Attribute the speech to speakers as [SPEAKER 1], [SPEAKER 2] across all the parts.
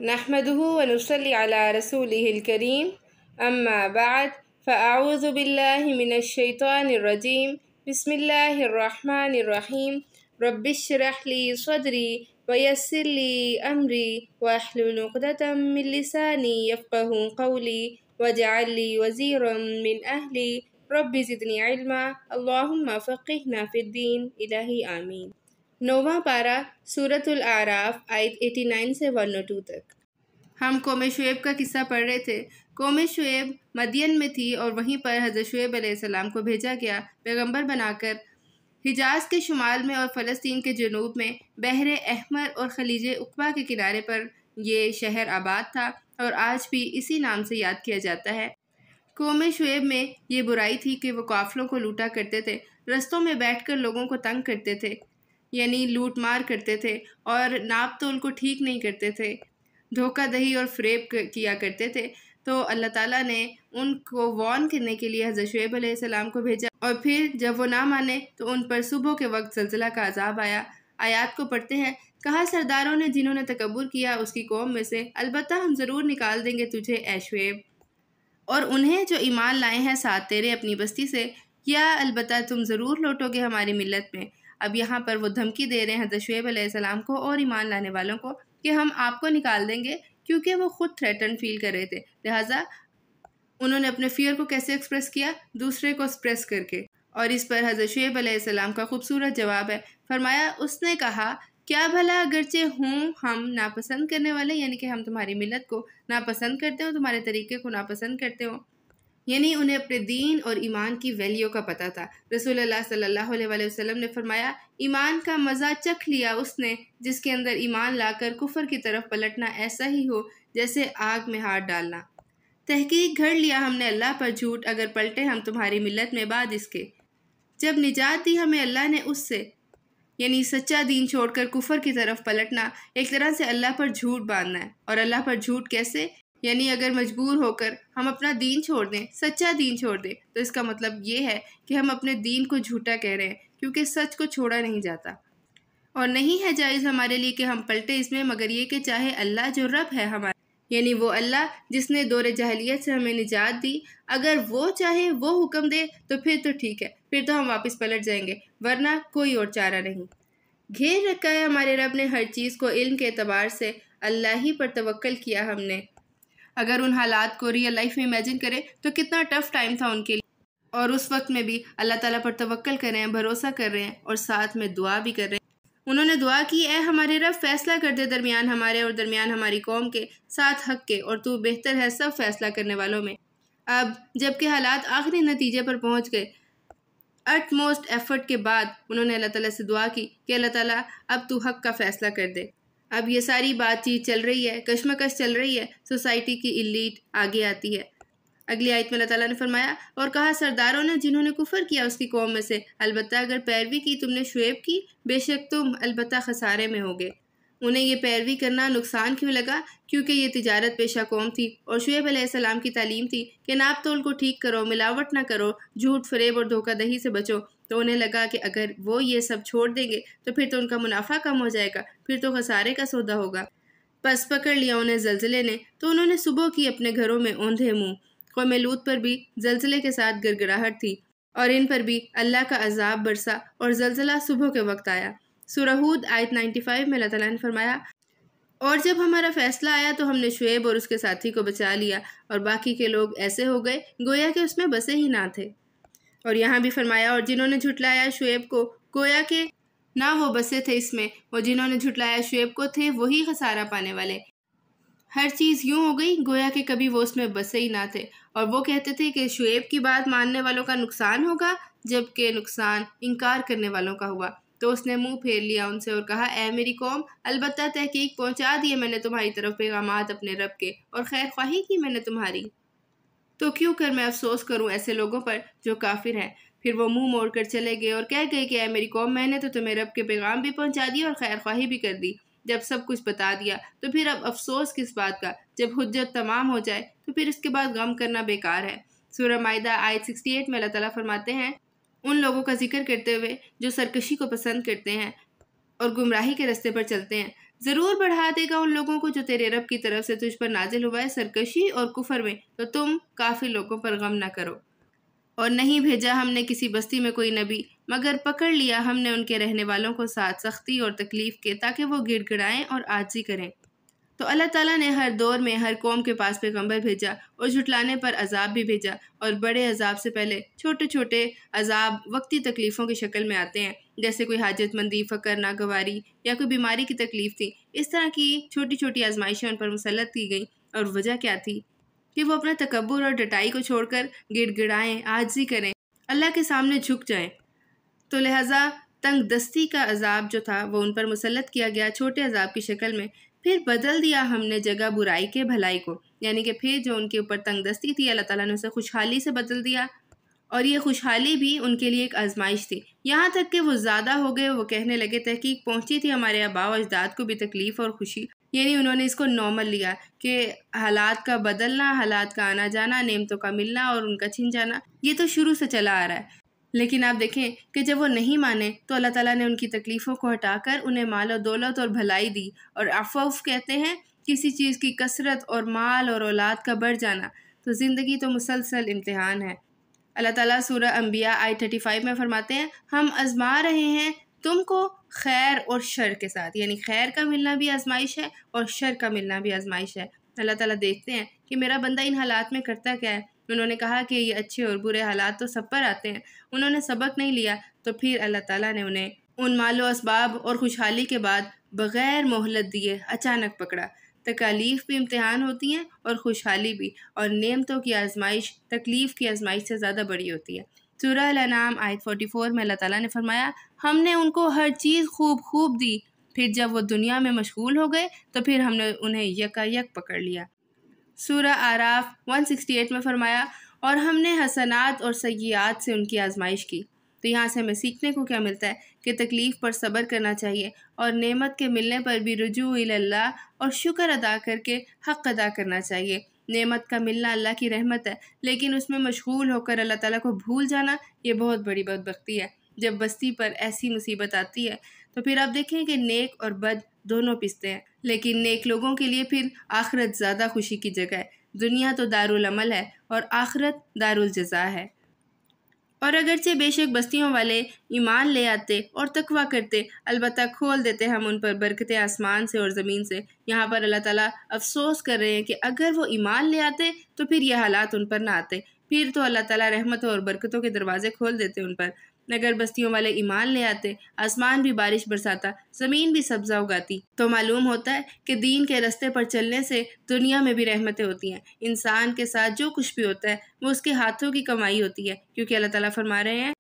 [SPEAKER 1] نحمده ونصلي على رسوله الكريم أما بعد فأعوذ بالله من الشيطان الرجيم بسم الله الرحمن الرحيم رب اشرح لي صدري ويسر لي أمري واحلل عقدة من لساني يفقه قولي واجعل لي وزيرا من أهلي رب زدني علما اللهم فقهنا في الدين إلهی آمین۔ 9واں پارہ سورۃ الاعراف آیت 89 سے 102 تک۔ ہم قوم شعیب کا قصہ پڑھ رہے تھے۔ قوم شعیب مدین میں تھی اور وہیں پر حضرت شعیب علیہ السلام کو بھیجا گیا پیغمبر بنا کر۔ حجاز کے شمال میں اور فلسطین کے جنوب میں بحر احمر اور خلیج عقبہ کے کنارے پر یہ شہر آباد تھا اور آج بھی اسی نام سے یاد کیا جاتا ہے۔ قوم شعیب میں یہ برائی تھی کہ وہ قافلوں کو لوٹا کرتے تھے، رستوں میں بیٹھ کر لوگوں کو تنگ کرتے تھے، یعنی لوٹ مار کرتے تھے، اور ناپ تول کو ٹھیک نہیں کرتے تھے، دھوکہ دہی اور فریب کیا کرتے تھے۔ تو اللہ تعالیٰ نے ان کو وارن کرنے کے لیے حضرت شعیب علیہ السلام کو بھیجا، اور پھر جب وہ نہ مانے تو ان پر صبح کے وقت زلزلہ کا عذاب آیا۔ آیات کو پڑھتے ہیں، کہا سرداروں نے جنہوں نے تکبر کیا اس کی قوم میں سے، البتہ ہم ضرور نکال دیں گے تجھے اے شعیب، اور انہیں جو ایمان لائے ہیں ساتھ تیرے اپنی بستی سے، یا البتہ تم ضرور لوٹو گے ہماری ملت میں۔ اب یہاں پر وہ دھمکی دے رہے ہیں حضرت شعیب علیہ السلام کو اور ایمان لانے والوں کو کہ ہم آپ کو نکال دیں گے، کیونکہ وہ خود تھریٹن فیل کر رہے تھے۔ لہٰذا انہوں نے اپنے فیئر کو کیسے ایکسپریس کیا؟ دوسرے کو ایکسپریس کر کے، اور اس پر حضرت شعیب علیہ السلام کا خوبصورت جواب ہے۔ فرمایا، اس نے کہا کیا بھلا اگرچہ ہوں ہم ناپسند کرنے والے، یعنی کہ ہم تمہاری ملت کو ناپسند کرتے ہوں، تمہارے طریقے کو ناپسند کرتے ہوں، یعنی انہیں اپنے دین اور ایمان کی ویلیو کا پتہ تھا۔ رسول اللہ صلی اللہ علیہ وآلہ وسلم نے فرمایا، ایمان کا مزہ چکھ لیا اس نے جس کے اندر ایمان لا کر کفر کی طرف پلٹنا ایسا ہی ہو جیسے آگ میں ہاتھ ڈالنا۔ تحقیق گھڑ لیا ہم نے اللہ پر جھوٹ اگر پلٹے ہم تمہاری ملت میں بعد اس کے۔ جب نجات دی ہمیں اللہ نے اس سے، یعنی سچا دین چھوڑ کر کفر کی طرف پلٹنا ایک طرح سے اللہ پر جھوٹ باندھنا ہے۔ اور اللہ پر جھوٹ کیسے؟ یعنی اگر مجبور ہو کر ہم اپنا دین چھوڑ دیں، سچا دین چھوڑ دیں، تو اس کا مطلب یہ ہے کہ ہم اپنے دین کو جھوٹا کہہ رہے ہیں، کیونکہ سچ کو چھوڑا نہیں جاتا۔ اور نہیں ہے جائز ہمارے لیے کہ ہم پلٹے اس میں مگر یہ کہ چاہے اللہ جو رب ہے ہمارا، یعنی وہ اللہ جس نے دور جاہلیت سے ہمیں نجات دی، اگر وہ چاہے وہ حکم دے تو ٹھیک ہے، پھر تو ہم واپس پلٹ جائیں گے، ورنہ کوئی اور چارہ نہیں۔ گھیر رکھا ہے ہمارے رب نے ہر چیز کو علم کے اعتبار سے، اللہ ہی پر توکل کیا ہم نے۔ اگر ان حالات کو ریئل لائف میں امیجن کریں تو کتنا ٹف ٹائم تھا ان کے لیے، اور اس وقت میں بھی اللہ تعالیٰ پر توکل کر رہے ہیں، بھروسہ کر رہے ہیں، اور ساتھ میں دعا بھی کر رہے ہیں۔ انہوں نے دعا کی، اے ہمارے رب فیصلہ کر دے درمیان ہمارے اور درمیان ہماری قوم کے ساتھ حق کے، اور تو بہتر ہے سب فیصلہ کرنے والوں میں۔ اب جب کہ حالات آخری نتیجے پر پہنچ گئے، اٹ موسٹ ایفرٹ کے بعد انہوں نے اللہ تعالیٰ سے دعا کی کہ اللہ تعالیٰ اب تو حق کا فیصلہ کر دے۔ اب یہ ساری بات چیت چل رہی ہے، کشمکش چل رہی ہے، سوسائٹی کی ایلیٹ آگے آتی ہے۔ اگلی آیت میں اللہ تعالیٰ نے فرمایا، اور کہا سرداروں نے جنہوں نے کفر کیا اس کی قوم میں سے، البتہ اگر پیروی کی تم نے شعیب کی، بے شک تم البتہ خسارے میں ہوگے۔ انہیں یہ پیروی کرنا نقصان کیوں لگا؟ کیونکہ یہ تجارت پیشہ قوم تھی، اور شعیب علیہ السلام کی تعلیم تھی کہ ناپ تول کو ٹھیک کرو، ملاوٹ نہ کرو، جھوٹ فریب اور دھوکہ دہی سے بچو۔ تو انہیں لگا کہ اگر وہ یہ سب چھوڑ دیں گے تو پھر تو ان کا منافع کم ہو جائے گا، پھر تو خسارے کا سودا ہوگا۔ پس پکڑ لیا انہیں زلزلے نے تو انہوں نے صبح کی اپنے گھروں میں اوندھے منہ۔ قوم لوط پر بھی زلزلے کے ساتھ گڑگڑاہٹ تھی، اور ان پر بھی اللہ کا عذاب برسا اور زلزلہ صبح کے وقت آیا۔ سورہ ہود آیت 95 میں اللہ تعالیٰ نے فرمایا، اور جب ہمارا فیصلہ آیا تو ہم نے شعیب اور اس کے ساتھی کو بچا لیا، اور باقی کے لوگ ایسے ہو گئے گویا کہ اس میں بسے ہی نہ تھے۔ اور یہاں بھی فرمایا، اور جنہوں نے جھٹلایا شعیب کو گویا کہ نہ وہ بسے تھے اس میں، اور جنہوں نے جھٹلایا شعیب کو تھے وہی خسارہ پانے والے۔ ہر چیز یوں ہو گئی گویا کہ کبھی وہ اس میں بسے ہی نہ تھے، اور وہ کہتے تھے کہ شعیب کی بات ماننے والوں کا نقصان ہوگا، جبکہ نقصان انکار کرنے والوں کا ہوا۔ تو اس نے منہ پھیر لیا ان سے اور کہا، اے میری قوم، البتہ تحقیق پہنچا دیے میں نے تمہاری طرف پیغامات اپنے رب کے، اور خیر خواہی کی میں نے تمہاری، تو کیوں کر میں افسوس کروں ایسے لوگوں پر جو کافر ہیں۔ پھر وہ منہ موڑ کر چلے گئے اور کہہ گئے کہ اے میری قوم، میں نے تو تمہیں رب کے پیغام بھی پہنچا دیے اور خیر خواہی بھی کر دی۔ جب سب کچھ بتا دیا تو پھر اب افسوس کس بات کا؟ جب حجت تمام ہو جائے تو پھر اس کے بعد غم کرنا بیکار ہے۔ سورہ مائدہ آیت 68 میں اللہ تعالیٰ فرماتے ہیں، ان لوگوں کا ذکر کرتے ہوئے جو سرکشی کو پسند کرتے ہیں اور گمراہی کے رستے پر چلتے ہیں، ضرور بڑھا دے گا ان لوگوں کو جو تیرے رب کی طرف سے تجھ پر نازل ہوا ہے سرکشی اور کفر میں، تو تم کافر لوگوں پر غم نہ کرو۔ اور نہیں بھیجا ہم نے کسی بستی میں کوئی نبی مگر پکڑ لیا ہم نے ان کے رہنے والوں کو ساتھ سختی اور تکلیف کے، تاکہ وہ گڑ گڑائیں اور عاجزی کریں۔ تو اللہ تعالیٰ نے ہر دور میں ہر قوم کے پاس پیغمبر بھیجا اور جھٹلانے پر عذاب بھی بھیجا، اور بڑے عذاب سے پہلے چھوٹے چھوٹے عذاب وقتی تکلیفوں کی شکل میں آتے ہیں، جیسے کوئی حاجت مندی، فقر، ناگواری یا کوئی بیماری کی تکلیف تھی۔ اس طرح کی چھوٹی چھوٹی آزمائشیں ان پر مسلط کی گئیں، اور وجہ کیا تھی کہ وہ اپنا تکبر اور ڈٹائی کو چھوڑ کر گڑ گڑائیں، عاجزی کریں، اللہ کے سامنے جھک جائیں۔ تو لہٰذا تنگ دستی کا عذاب جو تھا وہ ان پر مسلط کیا گیا چھوٹے عذاب کی شکل میں۔ پھر بدل دیا ہم نے جگہ برائی کے بھلائی کو، یعنی کہ پھر جو ان کے اوپر تنگ دستی تھی اللہ تعالیٰ نے اسے خوشحالی سے بدل دیا، اور یہ خوشحالی بھی ان کے لیے ایک آزمائش تھی، یہاں تک کہ وہ زیادہ ہو گئے۔ وہ کہنے لگے تحقیق پہنچی تھی ہمارے آباء و اجداد کو بھی تکلیف اور خوشی، یعنی انہوں نے اس کو نارمل لیا کہ حالات کا بدلنا، حالات کا آنا جانا، نعمتوں کا ملنا اور ان کا چھن جانا، یہ تو شروع سے چلا آ رہا ہے۔ لیکن آپ دیکھیں کہ جب وہ نہیں مانے تو اللہ تعالیٰ نے ان کی تکلیفوں کو ہٹا کر انہیں مال و دولت اور بھلائی دی، اور عفو کہتے ہیں کسی چیز کی کثرت اور مال اور اولاد کا بڑھ جانا۔ تو زندگی تو مسلسل امتحان ہے۔ اللہ تعالیٰ سورہ انبیاء آیت 35 میں فرماتے ہیں ہم آزما رہے ہیں تم کو خیر اور شر کے ساتھ، یعنی خیر کا ملنا بھی آزمائش ہے اور شر کا ملنا بھی آزمائش ہے۔ اللہ تعالیٰ دیکھتے ہیں کہ میرا بندہ ان حالات میں کرتا کیا ہے۔ انہوں نے کہا کہ یہ اچھے اور برے حالات تو سب پر آتے ہیں، انہوں نے سبق نہیں لیا، تو پھر اللہ تعالیٰ نے انہیں ان مال و اسباب اور خوشحالی کے بعد بغیر مہلت دیے اچانک پکڑا۔ تکالیف بھی امتحان ہوتی ہیں اور خوشحالی بھی، اور نعمتوں کی آزمائش تکلیف کی آزمائش سے زیادہ بڑی ہوتی ہے۔ سورہ الانعام آیت 44 میں اللہ تعالیٰ نے فرمایا ہم نے ان کو ہر چیز خوب خوب دی، پھر جب وہ دنیا میں مشغول ہو گئے تو پھر ہم نے انہیں یکا یک پکڑ لیا۔ سورہ اعراف 168 میں فرمایا اور ہم نے حسنات اور سیئات سے ان کی آزمائش کی۔ تو یہاں سے ہمیں سیکھنے کو کیا ملتا ہے کہ تکلیف پر صبر کرنا چاہیے، اور نعمت کے ملنے پر بھی رجوع اللہ اور شکر ادا کر کے حق ادا کرنا چاہیے۔ نعمت کا ملنا اللہ کی رحمت ہے، لیکن اس میں مشغول ہو کر اللہ تعالیٰ کو بھول جانا یہ بہت بڑی بدبختی ہے۔ جب بستی پر ایسی مصیبت آتی ہے تو پھر آپ دیکھیں کہ نیک اور بد دونوں پستے ہیں، لیکن نیک لوگوں کے لیے پھر آخرت زیادہ خوشی کی جگہ ہے۔ دنیا تو دارالعمل ہے اور آخرت دارالجزا ہے۔ اور اگرچہ بے شک بستیوں والے ایمان لے آتے اور تقویٰ کرتے، البتہ کھول دیتے ہم ان پر برکتیں آسمان سے اور زمین سے۔ یہاں پر اللہ تعالیٰ افسوس کر رہے ہیں کہ اگر وہ ایمان لے آتے تو پھر یہ حالات ان پر نہ آتے، پھر تو اللہ تعالیٰ رحمتوں اور برکتوں کے دروازے کھول دیتے ان پر۔ اگر بستیوں والے ایمان لے آتے، آسمان بھی بارش برساتا، زمین بھی سبزہ اگاتی، تو معلوم ہوتا ہے کہ دین کے رستے پر چلنے سے دنیا میں بھی رحمتیں ہوتی ہیں۔ انسان کے ساتھ جو کچھ بھی ہوتا ہے وہ اس کے ہاتھوں کی کمائی ہوتی ہے، کیونکہ اللہ تعالیٰ فرما رہے ہیں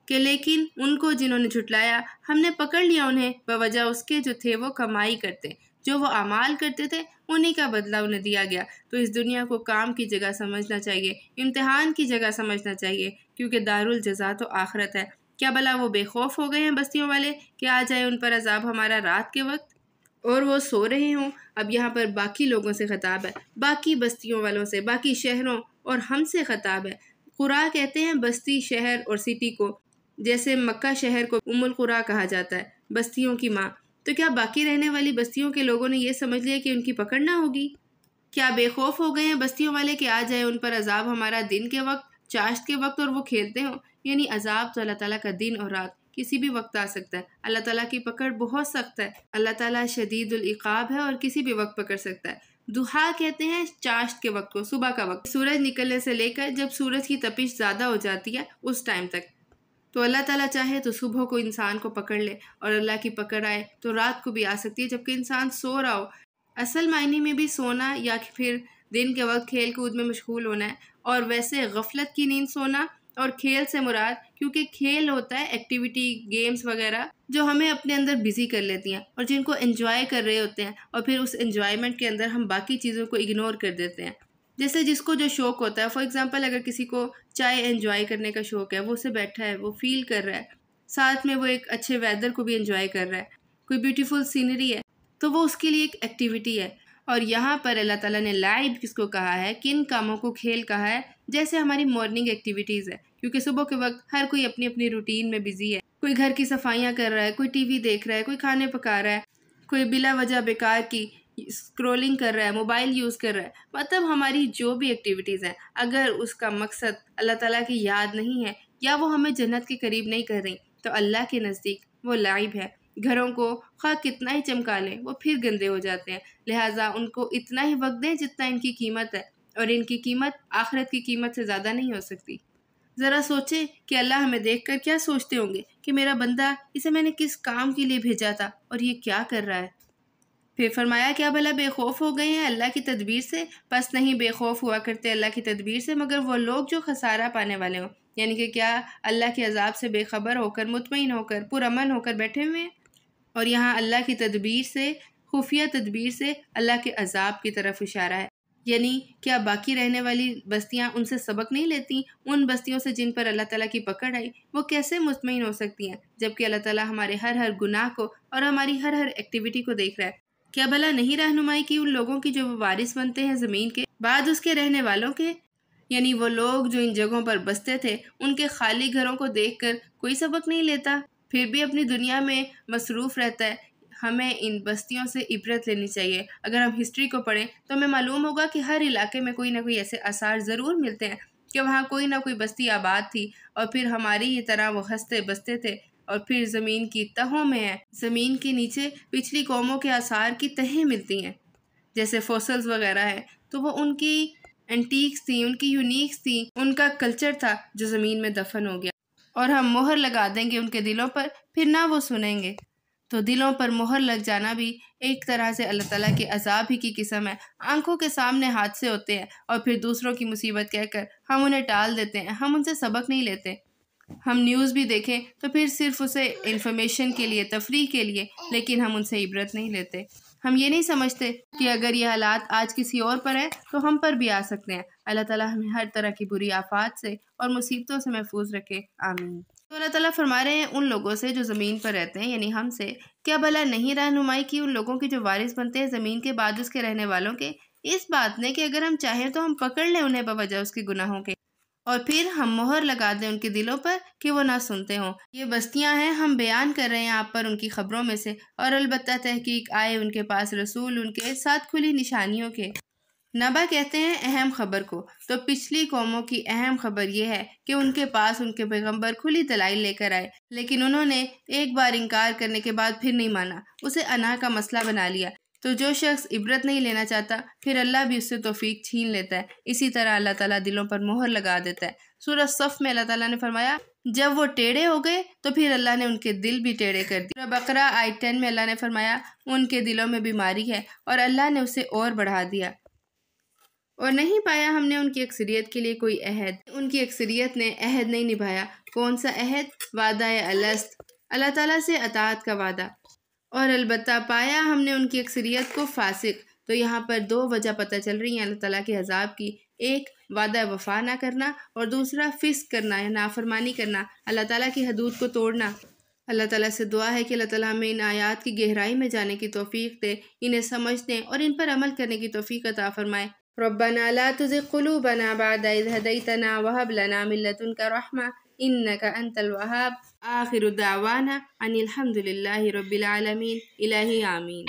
[SPEAKER 1] کہ لیکن ان کو جنہوں نے جھٹلایا ہم نے پکڑ لیا انہیں بوجہ اس کے جو تھے وہ کمائی کرتے، جو وہ اعمال کرتے تھے انہی کا بدلہ انہیں دیا گیا۔ تو اس دنیا کو کام کی جگہ سمجھنا چاہیے، امتحان کی جگہ سمجھنا چاہیے، کیونکہ دارالجزا تو آخرت ہے۔ کیا بھلا وہ بے خوف ہو گئے ہیں بستیوں والے کہ آ جائے ان پر عذاب ہمارا رات کے وقت اور وہ سو رہے ہوں؟ اب یہاں پر باقی لوگوں سے خطاب ہے، باقی بستیوں والوں سے، باقی شہروں اور ہم سے خطاب ہے۔ قرا کہتے ہیں بستی، شہر اور سٹی کو، جیسے مکہ شہر کو ام القرا کہا جاتا ہے، بستیوں کی ماں۔ تو کیا باقی رہنے والی بستیوں کے لوگوں نے یہ سمجھ لیا کہ ان کی پکڑ نہ ہوگی؟ کیا بے خوف ہو گئے ہیں بستیوں والے کہ آ جائے ان پر عذاب ہمارا دن کے وقت، چاشت کے وقت، اور وہ کھیلتے ہوں؟ یعنی عذاب تو اللہ تعالیٰ کا دن اور رات کسی بھی وقت آ سکتا ہے۔ اللہ تعالیٰ کی پکڑ بہت سخت ہے، اللہ تعالیٰ شدید العقاب ہے اور کسی بھی وقت پکڑ سکتا ہے۔ دہا کہتے ہیں چاشت کے وقت کو، صبح کا وقت، سورج نکلنے سے لے کر جب سورج کی تپش زیادہ ہو جاتی ہے اس ٹائم تک۔ تو اللہ تعالیٰ چاہے تو صبح کو انسان کو پکڑ لے، اور اللہ کی پکڑ آئے تو رات کو بھی آ سکتی ہے جبکہ انسان سو رہا ہو۔ اصل معنی میں بھی سونا یا پھر دن کے وقت کھیل کود میں مشغول ہونا ہے، اور ویسے غفلت کی نیند سونا، اور کھیل سے مراد کیونکہ کھیل ہوتا ہے ایکٹیویٹی، گیمز وغیرہ جو ہمیں اپنے اندر بزی کر لیتی ہیں اور جن کو انجوائے کر رہے ہوتے ہیں، اور پھر اس انجوائمنٹ کے اندر ہم باقی چیزوں کو اگنور کر دیتے ہیں۔ جیسے جس کو جو شوق ہوتا ہے، فار ایگزامپل اگر کسی کو چائے انجوائے کرنے کا شوق ہے، وہ اسے بیٹھا ہے، وہ فیل کر رہا ہے، ساتھ میں وہ ایک اچھے ویدر کو بھی انجوائے کر رہا ہے، کوئی بیوٹیفل سینری ہے، تو وہ اس کے لیے ایک ایکٹیویٹی ہے۔ اور یہاں پر اللہ تعالیٰ نے لائب کس کو کہا ہے، کن کاموں کو کھیل کہا ہے؟ جیسے ہماری مارننگ ایکٹیویٹیز ہے، کیونکہ صبح کے وقت ہر کوئی اپنی اپنی روٹین میں بزی ہے، کوئی گھر کی صفائیاں کر رہا ہے، کوئی ٹی وی دیکھ رہا ہے، کوئی کھانے پکا رہا ہے، کوئی بلا وجہ بیکار کی اسکرولنگ کر رہا ہے، موبائل یوز کر رہا ہے، مطلب ہماری جو بھی ایکٹیویٹیز ہیں اگر اس کا مقصد اللہ تعالیٰ کی یاد نہیں ہے یا وہ ہمیں جنت کے قریب نہیں کر رہی تو اللہ کے نزدیک وہ لعب ہے۔ گھروں کو خواہ کتنا ہی چمکا لیں وہ پھر گندے ہو جاتے ہیں، لہٰذا ان کو اتنا ہی وقت دیں جتنا ان کی قیمت ہے، اور ان کی قیمت آخرت کی قیمت سے زیادہ نہیں ہو سکتی۔ ذرا سوچیں کہ اللہ ہمیں دیکھ کر کیا سوچتے ہوں گے کہ میرا بندہ، اسے میں نے کس کام کے لیے بھیجا تھا اور یہ کیا کر رہا ہے۔ پھر فرمایا کیا بھلا بے خوف ہو گئے ہیں اللہ کی تدبیر سے؟ بس نہیں بے خوف ہوا کرتے اللہ کی تدبیر سے مگر وہ لوگ جو خسارہ پانے والے ہوں، یعنی کہ کیا اللہ کے عذاب سے بے خبر ہو کر، مطمئن ہو کر، پرامن ہو کر بیٹھے ہوئے ہیں؟ اور یہاں اللہ کی تدبیر سے، خفیہ تدبیر سے اللہ کے عذاب کی طرف اشارہ ہے، یعنی کیا باقی رہنے والی بستیاں ان سے سبق نہیں لیتی؟ ان بستیوں سے جن پر اللہ تعالیٰ کی پکڑ آئی وہ کیسے مطمئن ہو سکتی ہیں جبکہ اللہ تعالیٰ ہمارے ہر گناہ کو اور ہماری ہر ایکٹیویٹی کو دیکھ رہا ہے؟ کیا بھلا نہیں رہنمائی کی ان لوگوں کی جو وہ وارث بنتے ہیں زمین کے بعد اس کے رہنے والوں کے، یعنی وہ لوگ جو ان جگہوں پر بستے تھے ان کے خالی گھروں کو دیکھ کر کوئی سبق نہیں لیتا، پھر بھی اپنی دنیا میں مصروف رہتا ہے۔ ہمیں ان بستیوں سے عبرت لینی چاہیے۔ اگر ہم ہسٹری کو پڑھیں تو ہمیں معلوم ہوگا کہ ہر علاقے میں کوئی نہ کوئی ایسے آثار ضرور ملتے ہیں کہ وہاں کوئی نہ کوئی بستی آباد تھی اور پھر ہماری ہی طرح وہ ہنستے بستے تھے اور پھر زمین کی تہوں میں ہیں، زمین کے نیچے پچھلی قوموں کے آثار کی تہیں ملتی ہیں جیسے فوسلز وغیرہ ہیں، تو وہ ان کی اینٹیکس تھیں، ان کی یونیکس تھیں، ان کا کلچر تھا جو زمین میں دفن ہو گیا، اور ہم مہر لگا دیں گے ان کے دلوں پر، پھر نہ وہ سنیں گے۔ تو دلوں پر مہر لگ جانا بھی ایک طرح سے اللہ تعالیٰ کے عذاب ہی کی قسم ہے۔ آنکھوں کے سامنے حادثے ہوتے ہیں اور پھر دوسروں کی مصیبت کہہ کر ہم انہیں ٹال دیتے ہیں، ہم ان سے سبق نہیں لیتے۔ ہم نیوز بھی دیکھیں تو پھر صرف اسے انفارمیشن کے لیے، تفریح کے لیے، لیکن ہم ان سے عبرت نہیں لیتے۔ ہم یہ نہیں سمجھتے کہ اگر یہ حالات آج کسی اور پر ہیں تو ہم پر بھی آ سکتے ہیں۔ اللہ تعالیٰ ہمیں ہر طرح کی بری آفات سے اور مصیبتوں سے محفوظ رکھے، آمین۔ تو اللہ تعالیٰ فرما رہے ہیں ان لوگوں سے جو زمین پر رہتے ہیں، یعنی ہم سے، کیا بھلا نہیں رہنمائی کی ان لوگوں کی جو وارث بنتے ہیں زمین کے بعد اس کے رہنے والوں کے، اس بات نے کہ اگر ہم چاہیں تو ہم پکڑ لیں انہیں بوجہ اس کے گناہوں کے اور پھر ہم مہر لگا دیں ان کے دلوں پر کہ وہ نہ سنتے ہوں۔ یہ بستیاں ہیں، ہم بیان کر رہے ہیں آپ پر ان کی خبروں میں سے، اور البتہ تحقیق آئے ان کے پاس رسول ان کے ساتھ کھلی نشانیوں کے۔ نبا کہتے ہیں اہم خبر کو، تو پچھلی قوموں کی اہم خبر یہ ہے کہ ان کے پاس ان کے پیغمبر کھلی دلائل لے کر آئے، لیکن انہوں نے ایک بار انکار کرنے کے بعد پھر نہیں مانا، اسے انا کا مسئلہ بنا لیا۔ تو جو شخص عبرت نہیں لینا چاہتا پھر اللہ بھی اس سے توفیق چھین لیتا ہے۔ اسی طرح اللہ تعالیٰ دلوں پر مہر لگا دیتا ہے۔ سورہ صف میں اللہ تعالیٰ نے فرمایا جب وہ ٹیڑھے ہو گئے تو پھر اللہ نے ان کے دل بھی ٹیڑھے کر دیے۔ سورہ بقرہ آیت 10 میں اللہ نے فرمایا ان کے دلوں میں بیماری ہے اور اللہ نے اسے اور بڑھا دیا، اور نہیں پایا ہم نے ان کی اکثریت کے لیے کوئی عہد۔ ان کی اکثریت نے عہد نہیں نبھایا۔ کون سا عہد؟ وعدہ الست، اللہ تعالیٰ سے اطاعت کا وعدہ۔ اور البتہ پایا ہم نے ان کی اکثریت کو فاسق۔ تو یہاں پر دو وجہ پتہ چل رہی ہیں اللہ تعالیٰ کے عذاب کی، ایک وعدہ وفا نہ کرنا اور دوسرا فسق کرنا یا نافرمانی کرنا، اللہ تعالیٰ کی حدود کو توڑنا۔ اللہ تعالیٰ سے دعا ہے کہ اللہ تعالیٰ ہمیں ان آیات کی گہرائی میں جانے کی توفیق دے، انہیں سمجھنے اور ان پر عمل کرنے کی توفیق عطا فرمائے۔ ربنا لا تزغ قلوبنا بعد إذ هديتنا وهب لنا من لدنك رحمة إنك أنت الوهاب۔ آخر دعوانا أن الحمد لله رب العالمين، إلہی آمین۔